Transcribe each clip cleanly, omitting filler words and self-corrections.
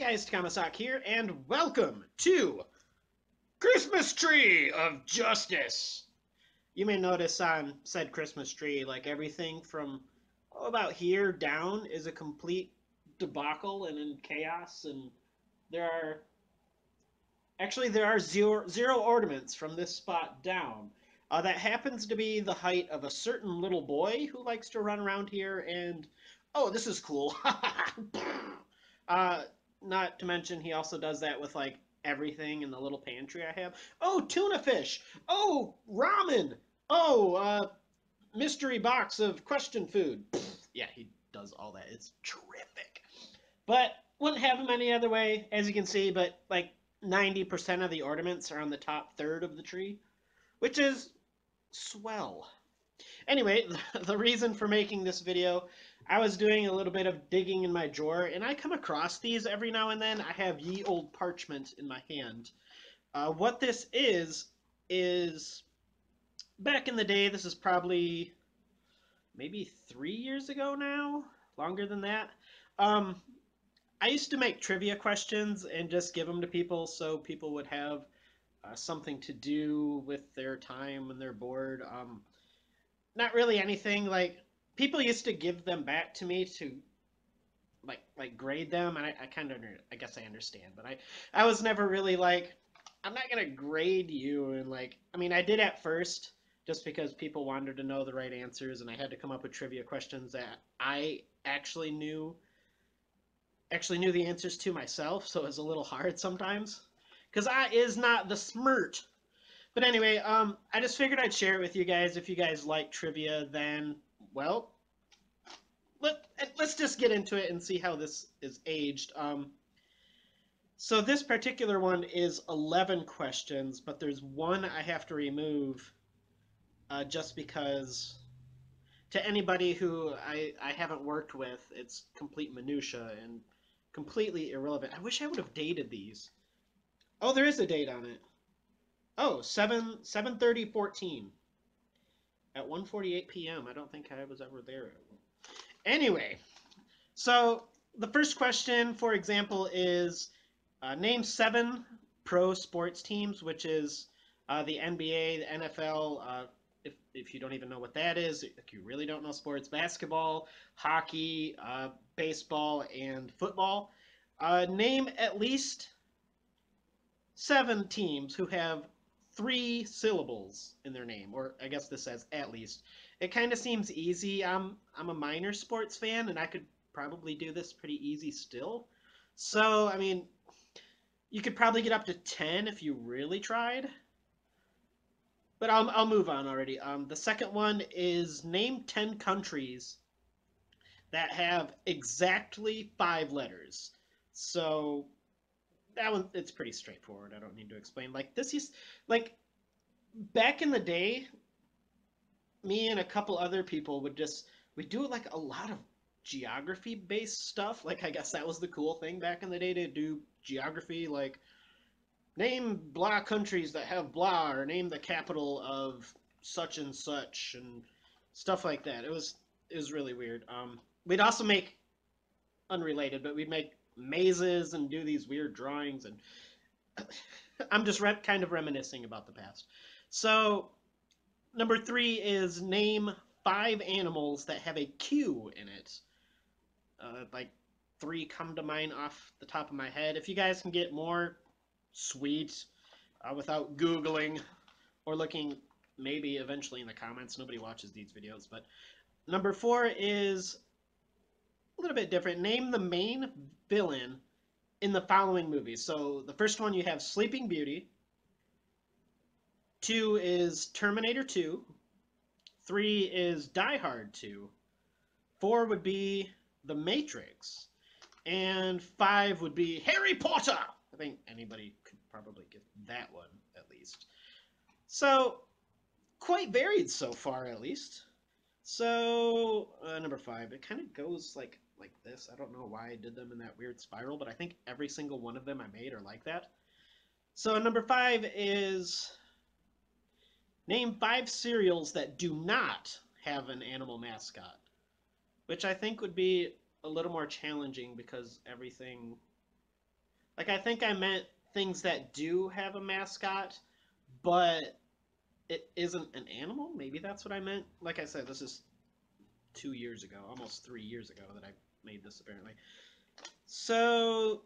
guys, Takamasak here, and welcome to Christmas Tree of Justice. You may notice on said Christmas tree, like everything from about here down is a complete debacle and in chaos, and there are there are zero ornaments from this spot down. That happens to be the height of a certain little boy who likes to run around here, and oh, this is cool. uh, Not to mention, he also does that with like everything in the little pantry I have. Oh, tuna fish. Oh, ramen. Oh, mystery box of question food. Yeah, he does all that. It's terrific. But wouldn't have him any other way, as you can see. But like 90% of the ornaments are on the top third of the tree, which is swell. Anyway, the reason for making this video, I was doing a little bit of digging in my drawer, and I come across these every now and then. I have ye old parchment in my hand. What this is back in the day, this is probably maybe 3 years ago now, longer than that. Um, I used to make trivia questions and just give them to people so people would have something to do with their time when they're bored. Not really anything like people used to give them back to me to like grade them, and I kind of I guess I understand, but I was never really like I'm not gonna grade you, and like I mean I did at first just because people wanted to know the right answers, and I had to come up with trivia questions that I actually knew the answers to myself, so it was a little hard sometimes because I is not the smirt. But anyway, I just figured I'd share it with you guys. If you guys like trivia, then well, let's just get into it and see how this is aged. So this particular one is 11 questions, but there's one I have to remove just because to anybody who I haven't worked with, it's complete minutia and completely irrelevant. I wish I would have dated these. Oh, there is a date on it. Oh, 7/30/14 at 1:48 p.m. I don't think I was ever there. Anyway, so the first question, for example, is name 7 pro sports teams, which is the NBA, the NFL. If you don't even know what that is, if you really don't know sports, basketball, hockey, baseball, and football. Name at least 7 teams who have 3 syllables in their name, or I guess this says at least. It kind of seems easy. I'm a minor sports fan, and I could probably do this pretty easy still. So I mean, you could probably get up to 10 if you really tried. But I'll move on already. The second one is name 10 countries that have exactly 5 letters. So that one it's pretty straightforward. I don't need to explain. Like this is like back in the day, me and a couple other people we do like a lot of geography based stuff. Like I guess that was the cool thing back in the day to do geography. Like name blah countries that have blah, or name the capital of such and such, and stuff like that. It was really weird. We'd also make unrelated, but we'd make mazes and do these weird drawings, and I'm just kind of reminiscing about the past. So number 3 is name 5 animals that have a Q in it. Like 3 come to mind off the top of my head. If you guys can get more, sweet, without Googling or looking maybe eventually in the comments. Nobody watches these videos, but number 4 is a little bit different. Name the main villain in the following movies. So the first one you have Sleeping Beauty. 2 is Terminator 2. 3 is Die Hard 2. 4 would be The Matrix. And 5 would be Harry Potter. I think anybody could probably get that one at least. So quite varied so far, at least. So number 5, it kind of goes like this. I don't know why I did them in that weird spiral, but I think every single one of them I made are like that. So number 5 is name 5 cereals that do not have an animal mascot, which I think would be a little more challenging because everything Like, I think I meant things that do have a mascot, but it isn't an animal. Maybe that's what I meant. Like I said, this is 2 years ago, almost 3 years ago that I made this apparently. So,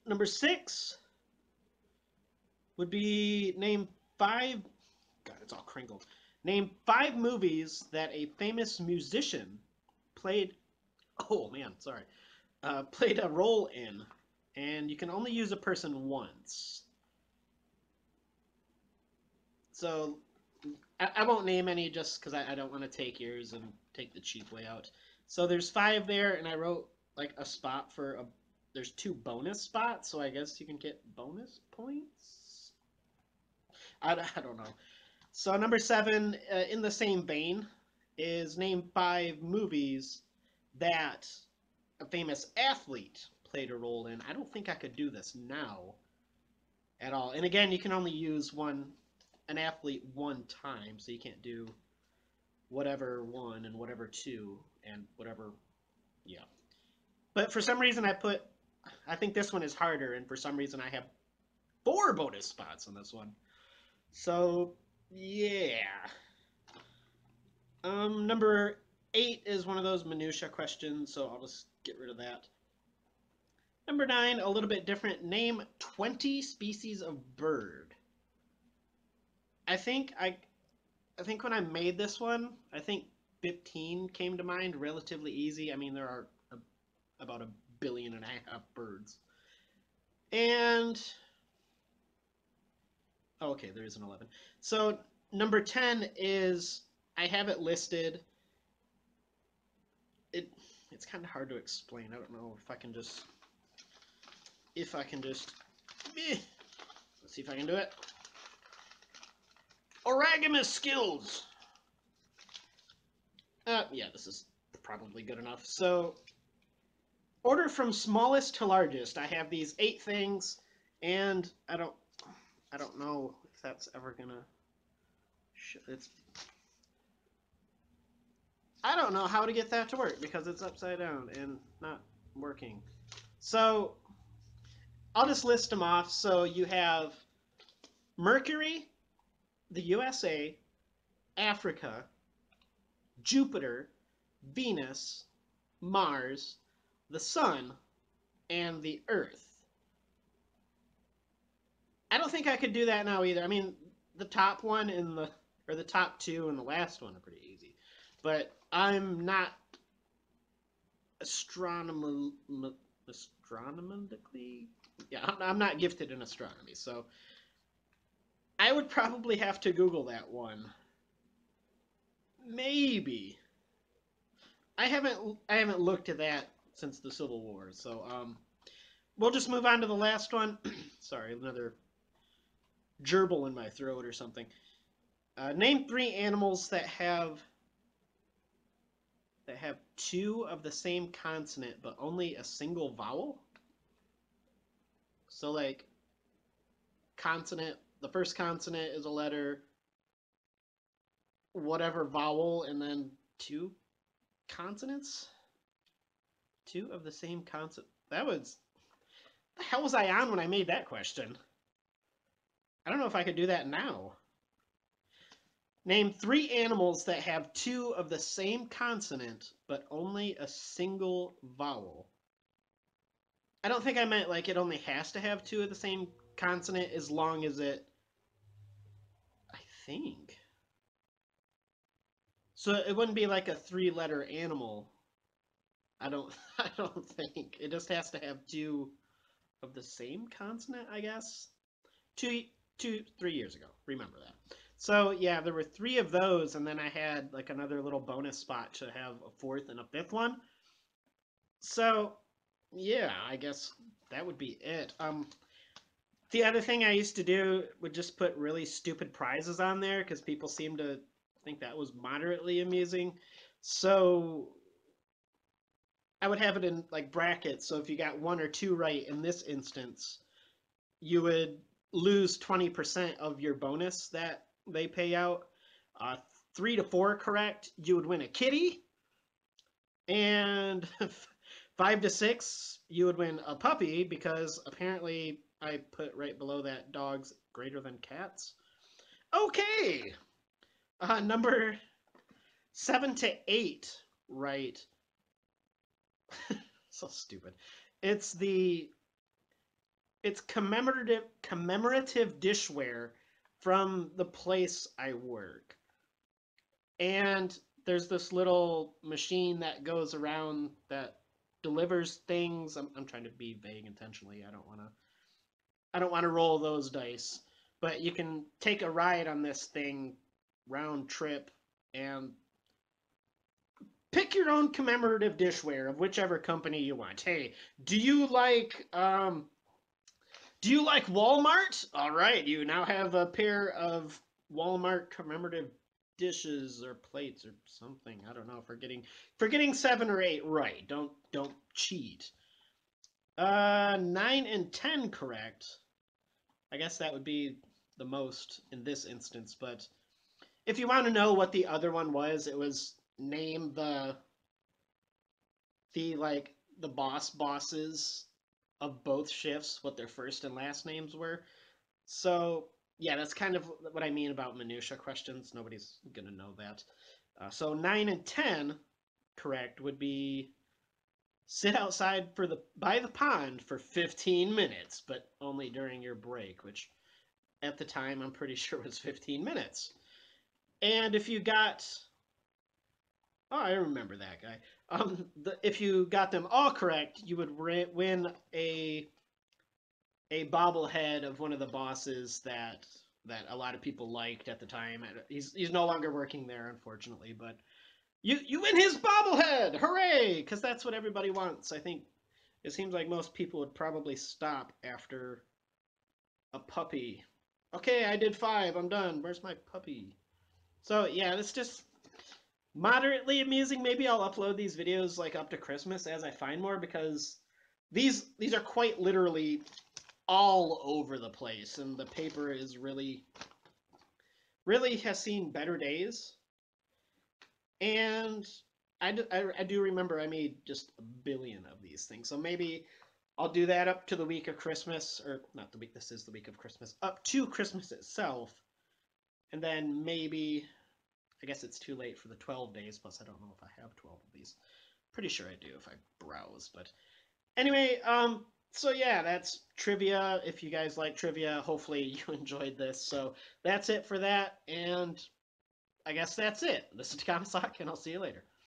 number 6 would be name 5. God, it's all crinkled. Name 5 movies that a famous musician played. Oh man, sorry. Played a role in, and you can only use a person once. So I won't name any just because I don't want to take yours and take the cheap way out. So there's 5 there, and I wrote like a spot for a. There's 2 bonus spots, so I guess you can get bonus points. I don't know. So number 7, in the same vein, is name 5 movies that a famous athlete played a role in. I don't think I could do this now at all. And again, you can only use an athlete one time, so you can't do whatever one and whatever two and whatever. Yeah. But for some reason, I think this one is harder, and for some reason, I have 4 bonus spots on this one. So yeah. Number 8 is one of those minutia questions, so I'll just get rid of that. Number 9, a little bit different. Name 20 species of bird. I think I think when I made this one, I think 15 came to mind, relatively easy. I mean, there are about 1.5 billion birds. And oh, okay, there is an 11. So number 10 is I have it listed. It it's kind of hard to explain. I don't know if I can just let's see if I can do it. Origami skills. Yeah, this is probably good enough. So, order from smallest to largest. I have these 8 things, and I don't know if that's ever gonna. It's. I don't know how to get that to work because it's upside down and not working. So I'll just list them off. So you have Mercury, the USA, Africa, Jupiter, Venus, Mars, the Sun, and the Earth. I don't think I could do that now either. I mean, the top one and the top 2 and the last one are pretty easy, but I'm not astronomically. Yeah, I'm not gifted in astronomy, so I would probably have to Google that one. Maybe I haven't looked at that since the Civil War, so we'll just move on to the last one. Sorry, another gerbil in my throat or something. Name 3 animals that have 2 of the same consonant but only a single vowel. So like consonant, the first consonant is a letter, whatever vowel, and then 2 consonants. 2 of the same consonant. That was the hell was I on when I made that question? I don't know if I could do that now. Name 3 animals that have 2 of the same consonant, but only a single vowel. I don't think I meant like it only has to have 2 of the same consonant as long as it. I think. So it wouldn't be like a 3-letter animal. I don't. I don't think it just has to have 2 of the same consonant. I guess. 3 years ago. Remember that. So yeah, there were 3 of those, and then I had like another little bonus spot to have a 4th and a 5th one. So yeah, I guess that would be it. The other thing I used to do would just put really stupid prizes on there because people seem to think that was moderately amusing. So I would have it in like brackets. So if you got 1 or 2 right in this instance, you would lose 20% of your bonus that they pay out. 3 to 4 correct, you would win a kitty. And 5 to 6, you would win a puppy because apparently I put right below that dogs greater than cats. Okay. Number 7 to 8, right? So stupid. It's the it's commemorative dishware from the place I work. And there's this little machine that goes around that delivers things. I'm trying to be vague intentionally. I don't want to roll those dice. But you can take a ride on this thing round trip and pick your own commemorative dishware of whichever company you want. Hey, do you like Walmart? All right, you now have a pair of Walmart commemorative dishes or plates or something. I don't know. Forgetting 7 or 8 right. Don't cheat. 9 and 10 correct. I guess that would be the most in this instance, but if you want to know what the other one was, it was name the like the bosses of both shifts, what their first and last names were. So yeah, that's kind of what I mean about minutia questions. Nobody's gonna know that. So 9 and 10 correct would be sit outside by the pond for 15 minutes, but only during your break, which at the time I'm pretty sure was 15 minutes. And if you got oh, I remember that guy. If you got them all correct, you would win a bobblehead of one of the bosses that a lot of people liked at the time. He's no longer working there, unfortunately, but you win his bobblehead! Hooray! Because that's what everybody wants. I think it seems like most people would probably stop after a puppy. Okay, I did 5. I'm done. Where's my puppy? So yeah, it's just moderately amusing. Maybe I'll upload these videos like up to Christmas as I find more because these are quite literally all over the place, and the paper is really has seen better days. And I do remember I made just a billion of these things, so maybe I'll do that up to the week of Christmas, or not the week. This is the week of Christmas, up to Christmas itself, and then maybe I guess it's too late for the 12 days. Plus, I don't know if I have 12 of these. Pretty sure I do if I browse, but anyway, so yeah, that's trivia. If you guys like trivia, hopefully you enjoyed this. So that's it for that, and I guess that's it. This is Kamasak, and I'll see you later.